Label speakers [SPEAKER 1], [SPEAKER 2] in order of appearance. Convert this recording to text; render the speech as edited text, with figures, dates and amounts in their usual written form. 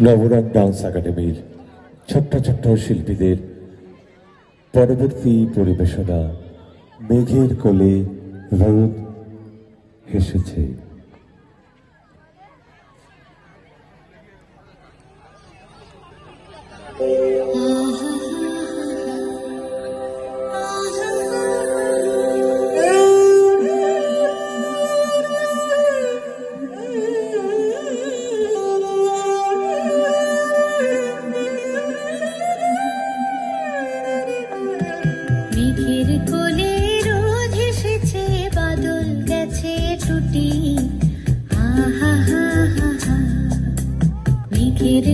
[SPEAKER 1] Nabarang dance একাডেমির ছোট্ট ছোট্ট শিল্পীদের পরবর্তী পরিবেশনা মেঘের কোলে রোদ হেসেছে।
[SPEAKER 2] মেঘের কোলে রোদ হেসেছে, বাদল গেছে ছুটি, হা হা হা হা হা। মেঘের